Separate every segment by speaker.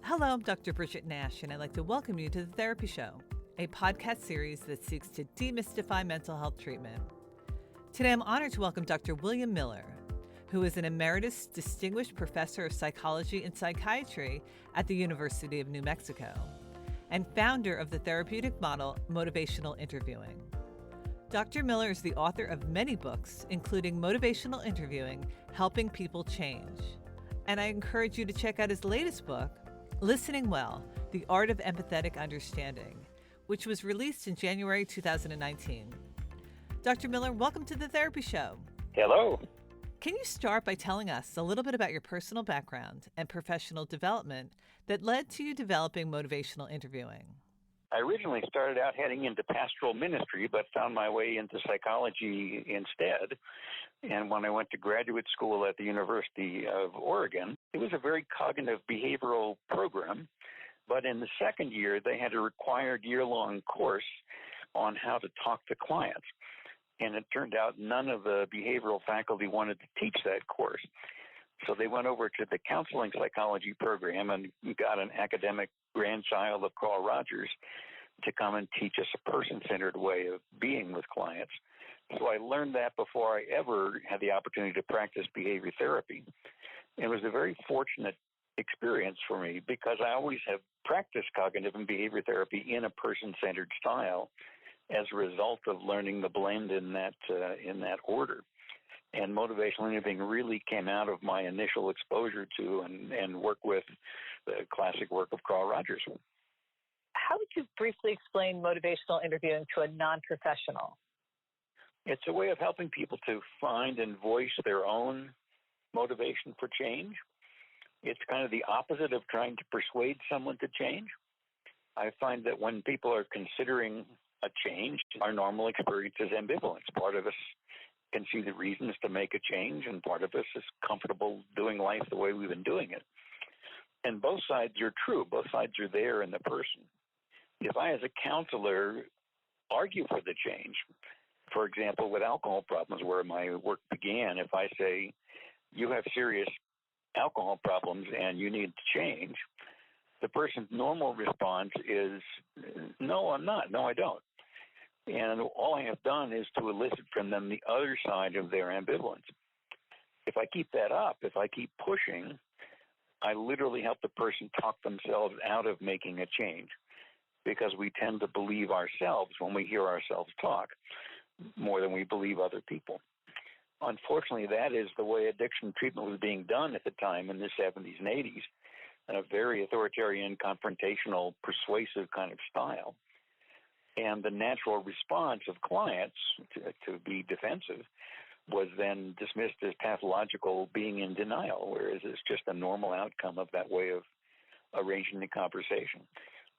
Speaker 1: Hello, I'm Dr. Bridget Nash, and I'd like to welcome you to The Therapy Show, a podcast series that seeks to demystify mental health treatment. Today, I'm honored to welcome Dr. William Miller, who is an Emeritus Distinguished Professor of Psychology and Psychiatry at the University of New Mexico, and founder of the therapeutic model, Motivational Interviewing. Dr. Miller is the author of many books, including Motivational Interviewing, Helping People Change. And I encourage you to check out his latest book, Listening Well, The Art of Empathic Understanding, which was released in January 2019. Dr. Miller, welcome to The Therapy Show.
Speaker 2: Hello.
Speaker 1: Can you start by telling us a little bit about your personal background and professional development that led to you developing motivational interviewing?
Speaker 2: I originally started out heading into pastoral ministry, but found my way into psychology instead. And when I went to graduate school at the University of Oregon, it was a very cognitive behavioral program. But in the second year, they had a required year-long course on how to talk to clients. And it turned out none of the behavioral faculty wanted to teach that course. So they went over to the counseling psychology program and got an academic grandchild of Carl Rogers to come and teach us a person-centered way of being with clients. So I learned that before I ever had the opportunity to practice behavior therapy. It was a very fortunate experience for me because I always have practiced cognitive and behavior therapy in a person-centered style as a result of learning the blend in that order. And motivational interviewing really came out of my initial exposure to and work with the classic work of Carl Rogers.
Speaker 3: How would you briefly explain motivational interviewing to a non-professional?
Speaker 2: It's a way of helping people to find and voice their own motivation for change. It's kind of the opposite of trying to persuade someone to change. I find that when people are considering a change, our normal experience is ambivalence. Part of us can see the reasons to make a change, and part of us is comfortable doing life the way we've been doing it. And both sides are true. Both sides are there in the person. If I, as a counselor, argue for the change, for example, with alcohol problems where my work began, if I say, you have serious alcohol problems and you need to change, the person's normal response is, no, I'm not. No, I don't. And all I have done is to elicit from them the other side of their ambivalence. If I keep that up, if I keep pushing, I literally help the person talk themselves out of making a change, because we tend to believe ourselves when we hear ourselves talk more than we believe other people. Unfortunately, that is the way addiction treatment was being done at the time in the 70s and 80s, in a very authoritarian, confrontational, persuasive kind of style. And the natural response of clients to be defensive was then dismissed as pathological, being in denial, whereas it's just a normal outcome of that way of arranging the conversation.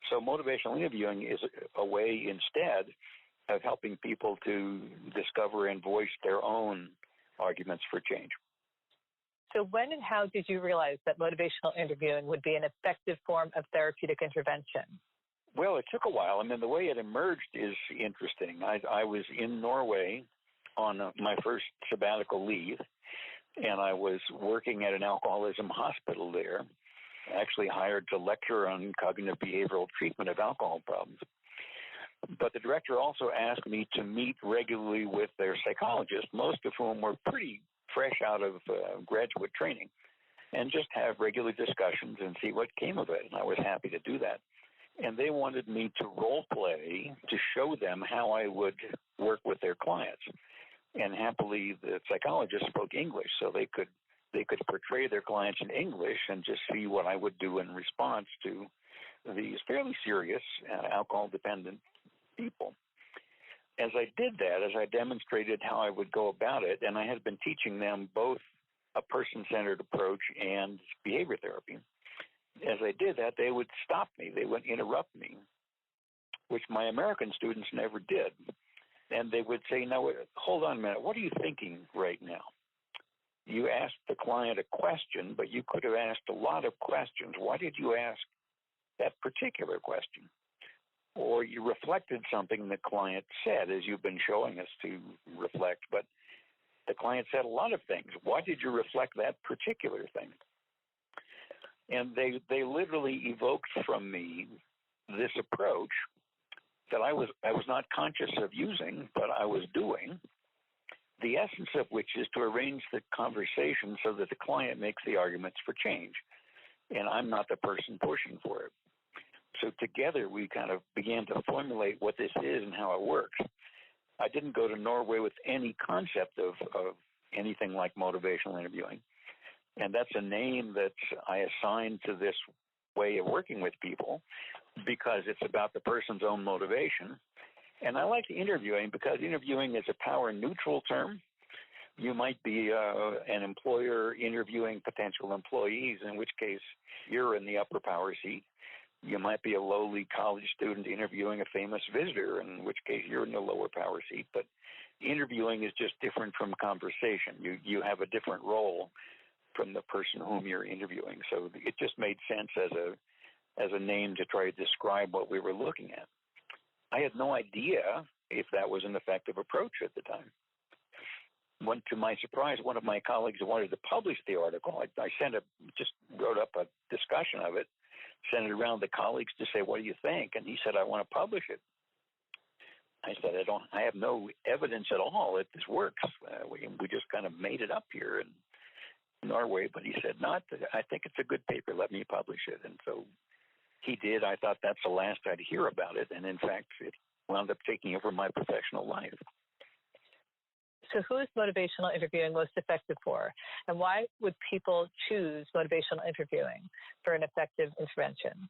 Speaker 2: So motivational interviewing is a way instead of helping people to discover and voice their own arguments for change.
Speaker 3: So when and how did you realize that motivational interviewing would be an effective form of therapeutic intervention?
Speaker 2: Well, it took a while. I mean, the way it emerged is interesting. I was in Norway on my first sabbatical leave, and I was working at an alcoholism hospital there, actually hired to lecture on cognitive behavioral treatment of alcohol problems. But the director also asked me to meet regularly with their psychologists, most of whom were pretty fresh out of graduate training, and just have regular discussions and see what came of it. And I was happy to do that. And they wanted me to role play to show them how I would work with their clients. And happily, the psychologists spoke English, so they could portray their clients in English and just see what I would do in response to these fairly serious alcohol-dependent people. As I did that, as I demonstrated how I would go about it, and I had been teaching them both a person-centered approach and behavior therapy, as I did that, they would stop me. They would interrupt me, which my American students never did. And they would say, no, hold on a minute. What are you thinking right now? You asked the client a question, but you could have asked a lot of questions. Why did you ask that particular question? Or you reflected something the client said, as you've been showing us to reflect, but the client said a lot of things. Why did you reflect that particular thing? And they literally evoked from me this approach that I was not conscious of using, but I was doing, the essence of which is to arrange the conversation so that the client makes the arguments for change, and I'm not the person pushing for it. So together we kind of began to formulate what this is and how it works. I didn't go to Norway with any concept of anything like motivational interviewing, and that's a name that I assigned to this way of working with people because it's about the person's own motivation. And I like interviewing because interviewing is a power-neutral term. You might be an employer interviewing potential employees, in which case you're in the upper power seat. You might be a lowly college student interviewing a famous visitor, in which case you're in the lower power seat. But interviewing is just different from conversation. You have a different role from the person whom you're interviewing. So it just made sense as a name to try to describe what we were looking at. I had no idea if that was an effective approach at the time. To my surprise, one of my colleagues wanted to publish the article. I just wrote up a discussion of it, sent it around the colleagues to say, what do you think? And he said, I want to publish it. I said, I have no evidence at all that this works. We just kind of made it up here in Norway. But he said, I think it's a good paper. Let me publish it. And so he did. I thought that's the last I'd hear about it. And in fact, it wound up taking over my professional life.
Speaker 3: So who is motivational interviewing most effective for? And why would people choose motivational interviewing for an effective intervention?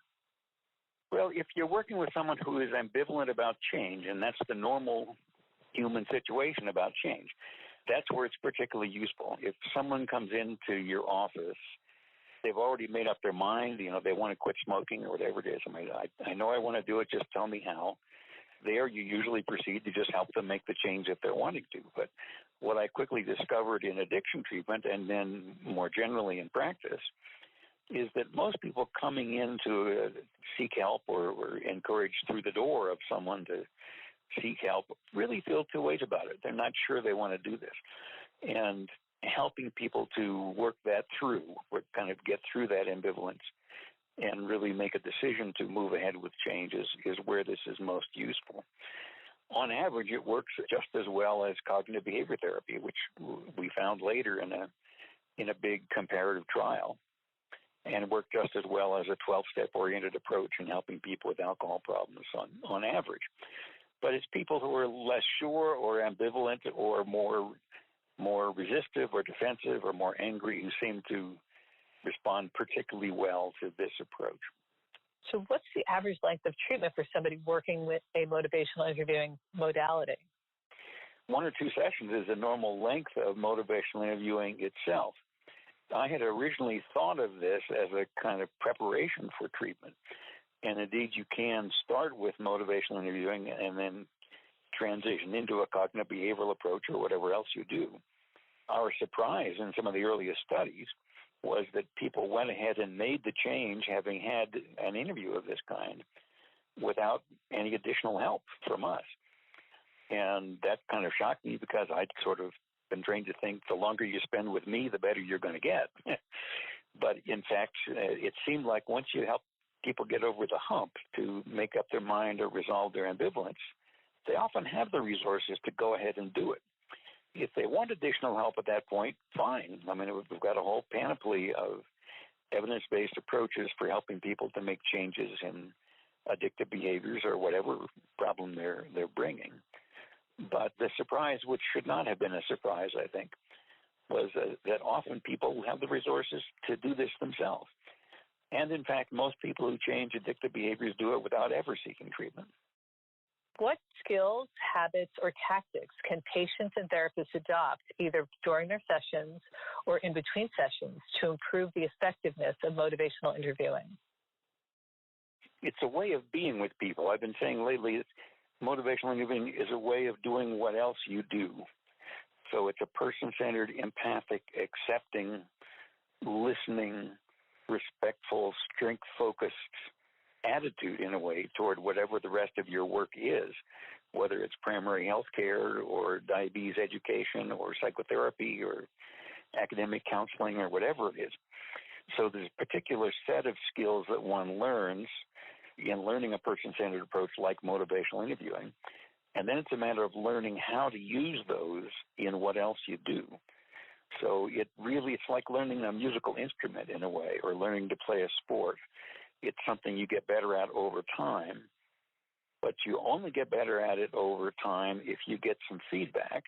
Speaker 2: Well, if you're working with someone who is ambivalent about change, and that's the normal human situation about change, that's where it's particularly useful. If someone comes into your office, they've already made up their mind, they want to quit smoking or whatever it is. I know I want to do it, just tell me how. There, you usually proceed to just help them make the change if they're wanting to. But what I quickly discovered in addiction treatment and then more generally in practice is that most people coming in to seek help or encouraged through the door of someone to seek help really feel two ways about it. They're not sure they want to do this. And helping people to work that through, or kind of get through that ambivalence and really make a decision to move ahead with change is where this is most useful. On average, it works just as well as cognitive behavior therapy, which we found later in a big comparative trial, and worked just as well as a 12-step oriented approach in helping people with alcohol problems on average. But it's people who are less sure or ambivalent or more resistive or defensive or more angry who seem to respond particularly well to this approach.
Speaker 3: So what's the average length of treatment for somebody working with a motivational interviewing modality?
Speaker 2: 1 or 2 sessions is the normal length of motivational interviewing itself. I had originally thought of this as a kind of preparation for treatment. And indeed, you can start with motivational interviewing and then transition into a cognitive behavioral approach or whatever else you do. Our surprise in some of the earliest studies was that people went ahead and made the change having had an interview of this kind without any additional help from us. And that kind of shocked me because I'd sort of been trained to think the longer you spend with me, the better you're going to get. But in fact, it seemed like once you help people get over the hump to make up their mind or resolve their ambivalence, they often have the resources to go ahead and do it. If they want additional help at that point, fine. I mean, we've got a whole panoply of evidence-based approaches for helping people to make changes in addictive behaviors or whatever problem they're bringing. But the surprise, which should not have been a surprise, I think, was that often people have the resources to do this themselves. And in fact, most people who change addictive behaviors do it without ever seeking treatment.
Speaker 3: What skills, habits, or tactics can patients and therapists adopt either during their sessions or in between sessions to improve the effectiveness of motivational interviewing?
Speaker 2: It's a way of being with people. I've been saying lately that motivational interviewing is a way of doing what else you do. So it's a person-centered, empathic, accepting, listening, respectful, strength-focused attitude in a way toward whatever the rest of your work is, whether it's primary health care or diabetes education or psychotherapy or academic counseling or whatever it is. So there's a particular set of skills that one learns in learning a person-centered approach like motivational interviewing. And then it's a matter of learning how to use those in what else you do. So it's like learning a musical instrument in a way, or learning to play a sport. It's something you get better at over time, but you only get better at it over time if you get some feedback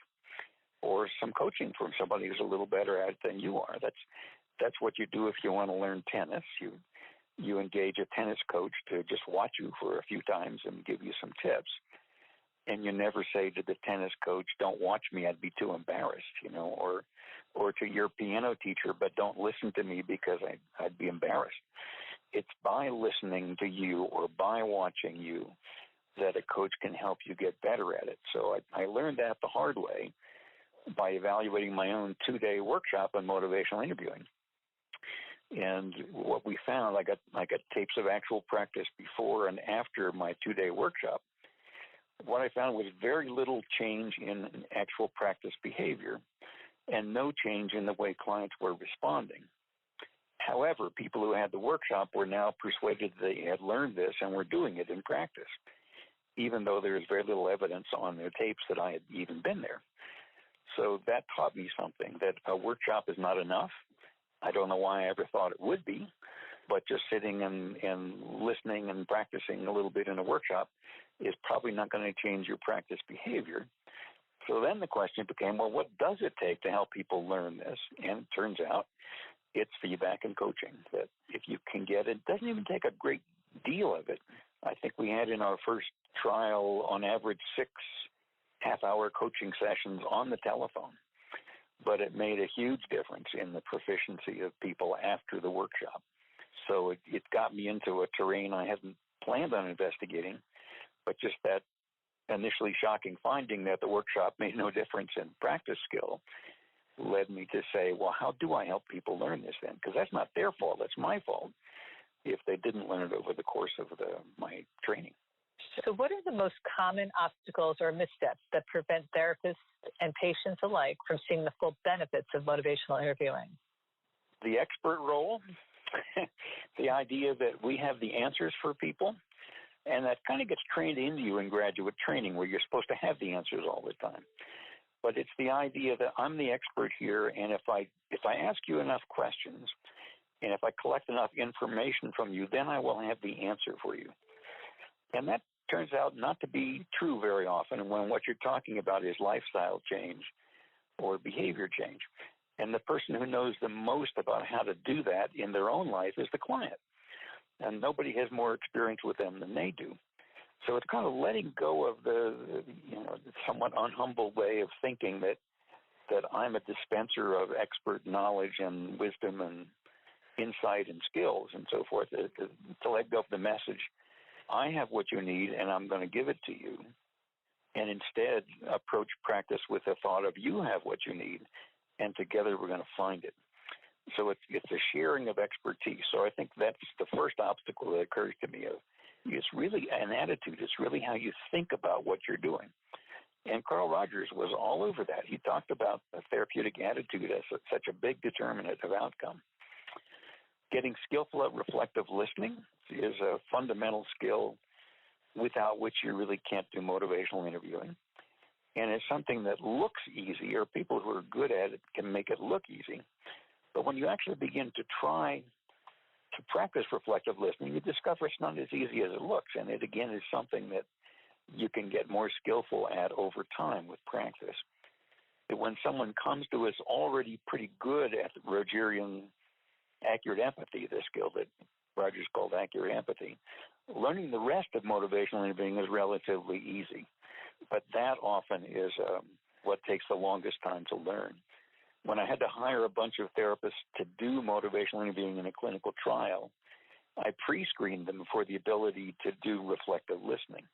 Speaker 2: or some coaching from somebody who's a little better at it than you are. That's what you do if you want to learn tennis. You engage a tennis coach to just watch you for a few times and give you some tips. And you never say to the tennis coach, "Don't watch me, I'd be too embarrassed," or to your piano teacher, "But don't listen to me because I'd be embarrassed." It's by listening to you or by watching you that a coach can help you get better at it. So I learned that the hard way by evaluating my own 2-day workshop on motivational interviewing. And what we found, I got tapes of actual practice before and after my 2-day workshop. What I found was very little change in actual practice behavior and no change in the way clients were responding. However, people who had the workshop were now persuaded they had learned this and were doing it in practice, even though there is very little evidence on their tapes that I had even been there. So that taught me something, that a workshop is not enough. I don't know why I ever thought it would be, but just sitting and listening and practicing a little bit in a workshop is probably not going to change your practice behavior. So then the question became, well, what does it take to help people learn this? And it turns out it's feedback and coaching, that if you can get it, doesn't even take a great deal of it. I think we had in our first trial on average 6 half-hour coaching sessions on the telephone, but it made a huge difference in the proficiency of people after the workshop. So it got me into a terrain I hadn't planned on investigating, but just that initially shocking finding that the workshop made no difference in practice skill led me to say, well, how do I help people learn this then? Because that's not their fault, that's my fault if they didn't learn it over the course of my training.
Speaker 3: So what are the most common obstacles or missteps that prevent therapists and patients alike from seeing the full benefits of motivational interviewing?
Speaker 2: The expert role, the idea that we have the answers for people, and that kind of gets trained into you in graduate training where you're supposed to have the answers all the time. But it's the idea that I'm the expert here, and if I ask you enough questions, and if I collect enough information from you, then I will have the answer for you. And that turns out not to be true very often when what you're talking about is lifestyle change or behavior change. And the person who knows the most about how to do that in their own life is the client. And nobody has more experience with them than they do. So it's kind of letting go of the somewhat unhumble way of thinking that I'm a dispenser of expert knowledge and wisdom and insight and skills and so forth, to let go of the message, I have what you need and I'm going to give it to you, and instead approach practice with the thought of you have what you need and together we're going to find it. So it's a sharing of expertise. So I think that's the first obstacle that occurs to me. It's really an attitude. It's really how you think about what you're doing. And Carl Rogers was all over that. He talked about a therapeutic attitude as such a big determinant of outcome. Getting skillful at reflective listening is a fundamental skill without which you really can't do motivational interviewing. And it's something that looks easy, or people who are good at it can make it look easy. But when you actually begin to try to practice reflective listening, you discover it's not as easy as it looks. And it, again, is something that you can get more skillful at over time with practice. That when someone comes to us already pretty good at Rogerian accurate empathy, the skill that Rogers called accurate empathy, learning the rest of motivational interviewing is relatively easy. But that often is what takes the longest time to learn. When I had to hire a bunch of therapists to do motivational interviewing in a clinical trial, I pre-screened them for the ability to do reflective listening,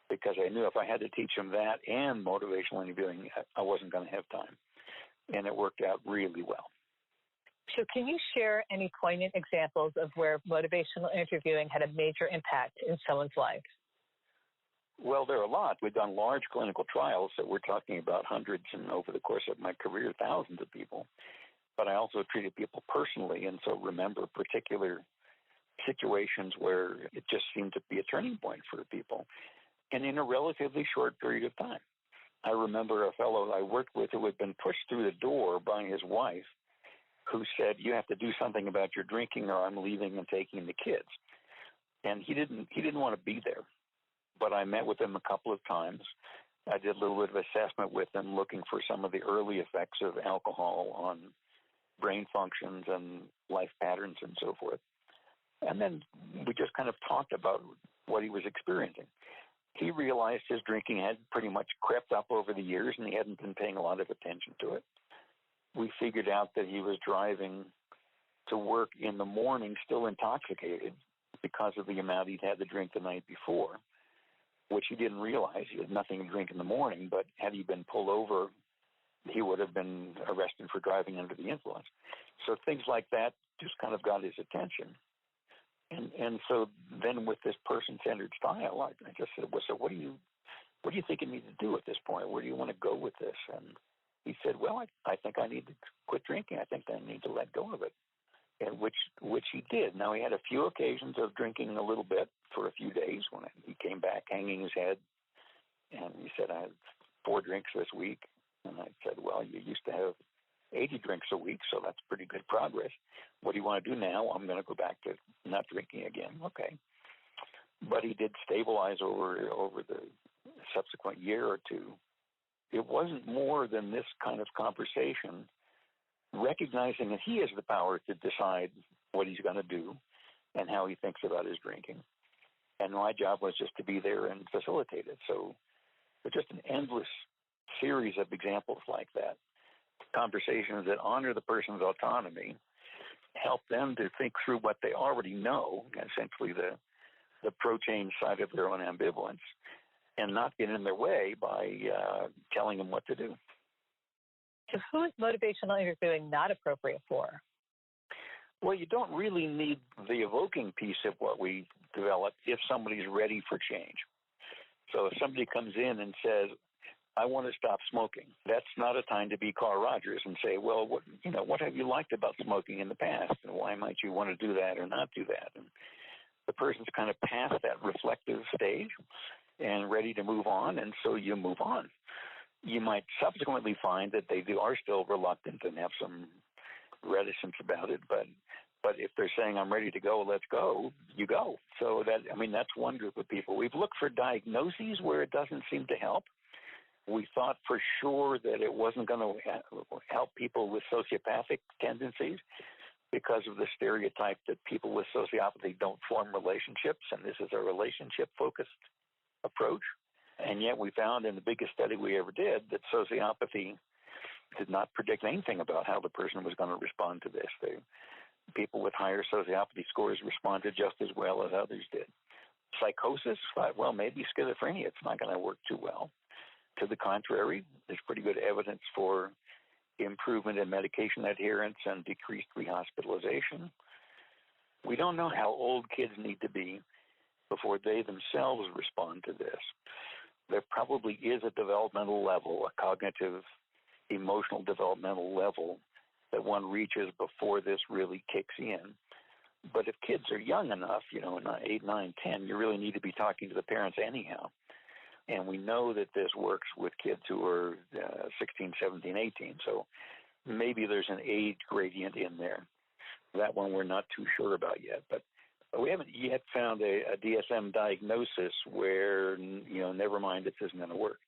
Speaker 2: because I knew if I had to teach them that and motivational interviewing, I wasn't going to have time. And it worked out really well.
Speaker 3: So can you share any poignant examples of where motivational interviewing had a major impact in someone's life?
Speaker 2: Well, there are a lot. We've done large clinical trials, so we're talking about hundreds and over the course of my career, thousands of people. but I also treated people personally, and so remember particular situations where it just seemed to be a turning point for people, and in a relatively short period of time. I remember a fellow I worked with who had been pushed through the door by his wife, who said, "You have to do something about your drinking or I'm leaving and taking the kids." And he didn't want to be there. But I met with him a couple of times. I did a little bit of assessment with him, looking for some of the early effects of alcohol on brain functions and life patterns and so forth. And then we just kind of talked about what he was experiencing. He realized his drinking had pretty much crept up over the years, and he hadn't been paying a lot of attention to it. We figured out that he was driving to work in the morning still intoxicated because of the amount he'd had to drink the night before, which he didn't realize. He had nothing to drink in the morning, but had he been pulled over, he would have been arrested for driving under the influence. So things like that just kind of got his attention. And so then with this person-centered style, I just said, well, so what do you think you need to do at this point? Where do you want to go with this? And he said, well, I think I need to quit drinking. I think I need to let go of it, and which he did. Now, he had a few occasions of drinking a little bit for a few days when he came back hanging his head, and he said, I had 4 drinks this week. And I said, well, you used to have 80 drinks a week, so that's pretty good progress. What do you want to do now? I'm going to go back to not drinking again. Okay. But he did stabilize over the subsequent year or two. It wasn't more than this kind of conversation, recognizing that he has the power to decide what he's going to do and how he thinks about his drinking. And my job was just to be there and facilitate it. So it's just an endless series of examples like that. Conversations that honor the person's autonomy, help them to think through what they already know, essentially the pro-change side of their own ambivalence, and not get in their way by telling them what to do.
Speaker 3: So who is motivational interviewing not appropriate for?
Speaker 2: Well, you don't really need the evoking piece of what we develop if somebody's ready for change. So if somebody comes in and says, I want to stop smoking, that's not a time to be Carl Rogers and say, well, what have you liked about smoking in the past, and why might you want to do that or not do that? And the person's kind of past that reflective stage and ready to move on, and so you move on. You might subsequently find that they are still reluctant and have some reticence about it, but if they're saying, I'm ready to go, let's go, you go. So that's one group of people. We've looked for diagnoses where it doesn't seem to help. We thought for sure that it wasn't going to help people with sociopathic tendencies because of the stereotype that people with sociopathy don't form relationships, and this is a relationship-focused approach. And yet we found in the biggest study we ever did that sociopathy did not predict anything about how the person was going to respond to this. People with higher sociopathy scores responded just as well as others did. Psychosis, well, maybe schizophrenia, it's not going to work too well. To the contrary, there's pretty good evidence for improvement in medication adherence and decreased rehospitalization. We don't know how old kids need to be before they themselves respond to this. There probably is a developmental level, a cognitive, emotional developmental level that one reaches before this really kicks in. But if kids are young enough, 8, 9, 10, you really need to be talking to the parents anyhow. And we know that this works with kids who are 16, 17, 18. So maybe there's an age gradient in there. That one we're not too sure about yet. But we haven't yet found a DSM diagnosis where, never mind, this isn't going to work.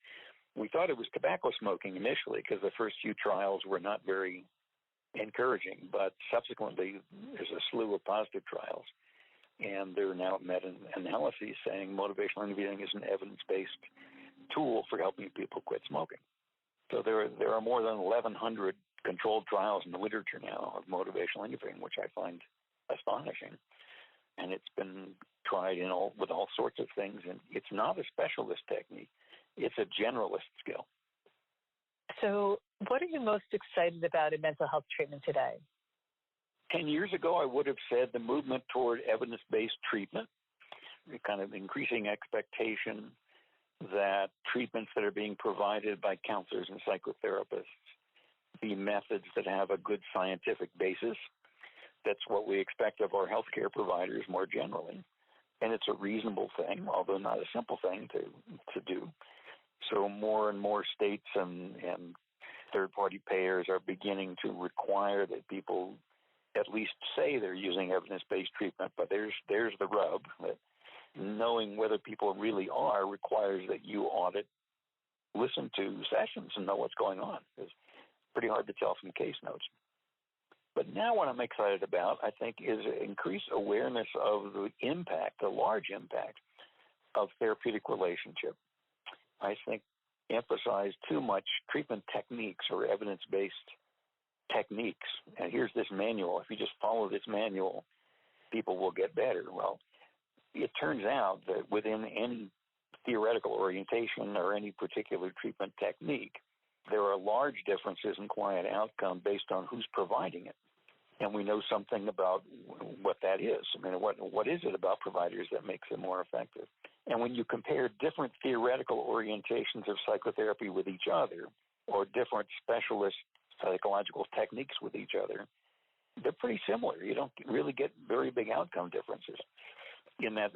Speaker 2: We thought it was tobacco smoking initially because the first few trials were not very encouraging. But subsequently, there's a slew of positive trials. And there are now meta-analyses saying motivational interviewing is an evidence-based tool for helping people quit smoking. So there are more than 1,100 controlled trials in the literature now of motivational interviewing, which I find astonishing. And it's been tried with all sorts of things. And it's not a specialist technique. It's a generalist skill.
Speaker 3: So what are you most excited about in mental health treatment today?
Speaker 2: 10 years ago, I would have said the movement toward evidence-based treatment, the kind of increasing expectation that treatments that are being provided by counselors and psychotherapists be methods that have a good scientific basis. That's what we expect of our healthcare providers more generally. And it's a reasonable thing, although not a simple thing to do. So more and more states and third-party payers are beginning to require that people at least say they're using evidence-based treatment. But there's the rub, that knowing whether people really are requires that you audit, listen to sessions, and know what's going on. It's pretty hard to tell from case notes. But now what I'm excited about, I think, is increased awareness of the impact, the large impact of therapeutic relationship. I think emphasize too much treatment techniques or evidence-based techniques. And here's this manual. If you just follow this manual, people will get better. Well, it turns out that within any theoretical orientation or any particular treatment technique, there are large differences in client outcome based on who's providing it. And we know something about what that is. I mean, what is it about providers that makes it more effective? And when you compare different theoretical orientations of psychotherapy with each other, or different specialist psychological techniques with each other, they're pretty similar. You don't really get very big outcome differences. In that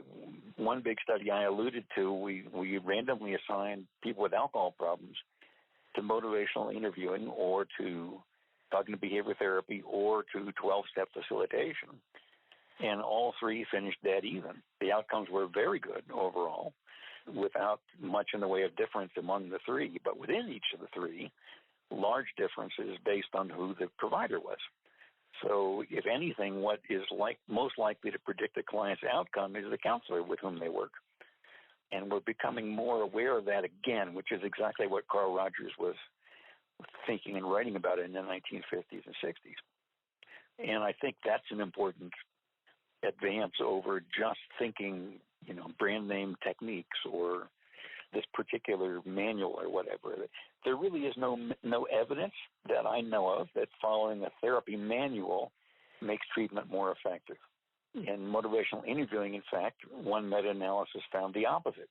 Speaker 2: one big study I alluded to, we randomly assigned people with alcohol problems to motivational interviewing or to cognitive behavior therapy or to 12-step facilitation. And all three finished dead even. The outcomes were very good overall, without much in the way of difference among the three. But within each of the three, large differences based on who the provider was. So if anything, what is most likely to predict a client's outcome is the counselor with whom they work. And we're becoming more aware of that again, which is exactly what Carl Rogers was thinking and writing about it in the 1950s and 60s. And I think that's an important advance over just thinking, brand name techniques or this particular manual or whatever. There really is no evidence that I know of that following a therapy manual makes treatment more effective. In motivational interviewing, in fact, one meta-analysis found the opposite,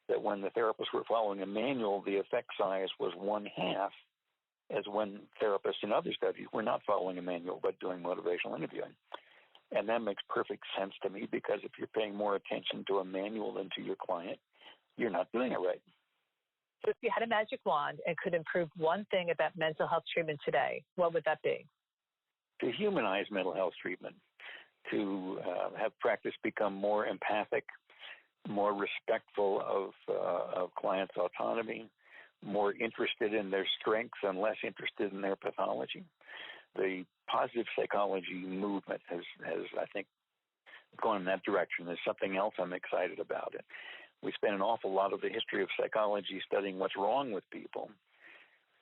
Speaker 2: that when the therapists were following a manual, the effect size was 1/2 as when therapists in other studies were not following a manual but doing motivational interviewing. And that makes perfect sense to me, because if you're paying more attention to a manual than to your client, you're not doing it right.
Speaker 3: So if you had a magic wand and could improve one thing about mental health treatment today, what would that be?
Speaker 2: To humanize mental health treatment, to have practice become more empathic, more respectful of clients' autonomy, more interested in their strengths and less interested in their pathology. The positive psychology movement has I think, gone in that direction. There's something else I'm excited about. We spend an awful lot of the history of psychology studying what's wrong with people.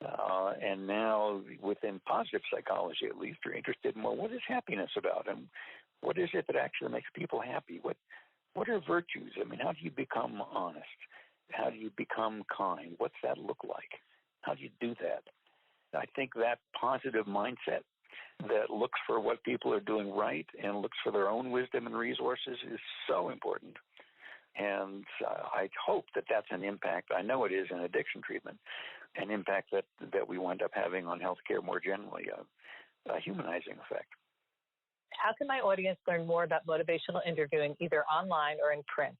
Speaker 2: And now within positive psychology, at least, you're interested in, well, what is happiness about? And what is it that actually makes people happy? What are virtues? I mean, how do you become honest? How do you become kind? What's that look like? How do you do that? I think that positive mindset that looks for what people are doing right and looks for their own wisdom and resources is so important. And I hope that that's an impact. I know it is in addiction treatment, an impact that we wind up having on healthcare more generally, a humanizing effect.
Speaker 3: How can my audience learn more about motivational interviewing, either online or in print?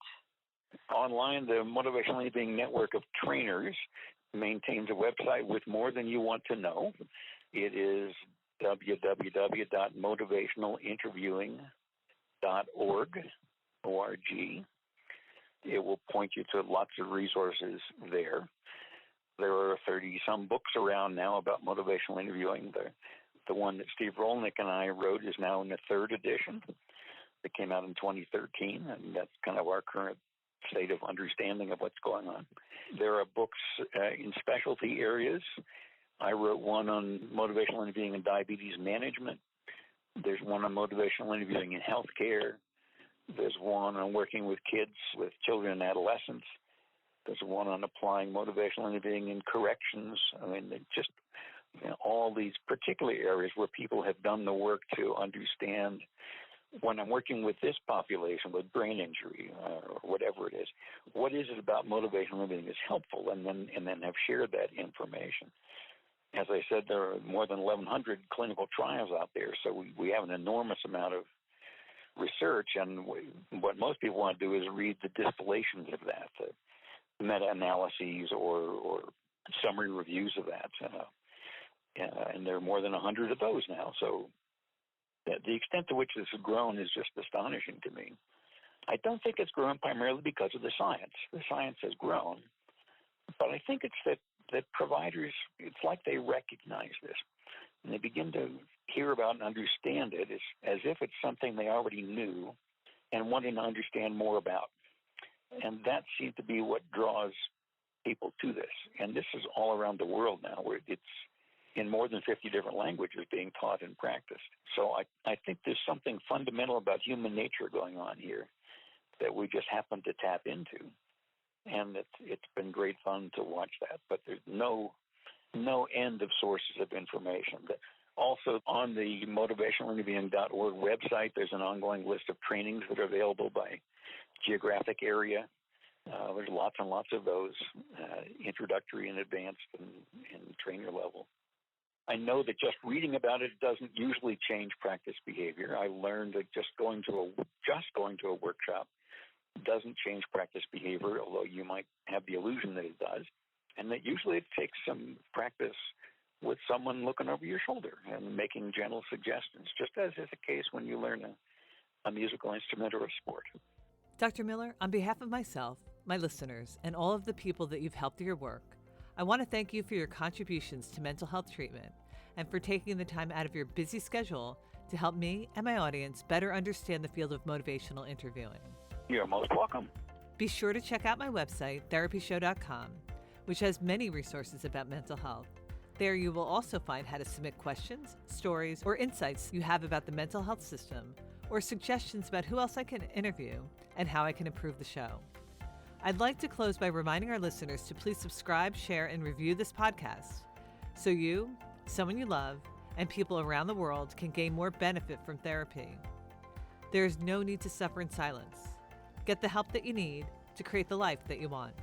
Speaker 2: Online, the Motivational Interviewing Network of Trainers maintains a website with more than you want to know. It is www.motivationalinterviewing.org. It will point you to lots of resources there. There are 30-some books around now about motivational interviewing. The one that Steve Rolnick and I wrote is now in the 3rd edition. It came out in 2013, and that's kind of our current state of understanding of what's going on. There are books in specialty areas. I wrote one on motivational interviewing in diabetes management. There's one on motivational interviewing in healthcare. There's one on working with kids, with children and adolescents. There's one on applying motivational interviewing in corrections. I mean, just all these particular areas where people have done the work to understand, when I'm working with this population with brain injury or whatever it is, what is it about motivational interviewing is helpful, and then have shared that information. As I said, there are more than 1,100 clinical trials out there, so we have an enormous amount of research, and what most people want to do is read the distillations of that, the meta-analyses or summary reviews of that. And there are more than 100 of those now, so the extent to which this has grown is just astonishing to me. I don't think it's grown primarily because of the science. The science has grown, but I think it's that providers, it's like they recognize this, and they begin to hear about and understand it as if it's something they already knew and wanting to understand more about. And that seems to be what draws people to this. And this is all around the world now, where it's in more than 50 different languages being taught and practiced. So I think there's something fundamental about human nature going on here that we just happen to tap into. And it's been great fun to watch that. But there's no end of sources of information. Also, on the motivationalinterviewing.org website, there's an ongoing list of trainings that are available by geographic area. There's lots and lots of those, introductory and advanced and trainer level. I know that just reading about it doesn't usually change practice behavior. I learned that just going to a workshop doesn't change practice behavior, although you might have the illusion that it does, and that usually it takes some practice with someone looking over your shoulder and making gentle suggestions, just as is the case when you learn a musical instrument or a sport.
Speaker 1: Dr. Miller, on behalf of myself, my listeners, and all of the people that you've helped through your work, I want to thank you for your contributions to mental health treatment and for taking the time out of your busy schedule to help me and my audience better understand the field of motivational interviewing.
Speaker 2: You're most welcome.
Speaker 1: Be sure to check out my website, therapyshow.com, which has many resources about mental health. There you will also find how to submit questions, stories, or insights you have about the mental health system, or suggestions about who else I can interview and how I can improve the show. I'd like to close by reminding our listeners to please subscribe, share, and review this podcast so you, someone you love, and people around the world can gain more benefit from therapy. There is no need to suffer in silence. Get the help that you need to create the life that you want.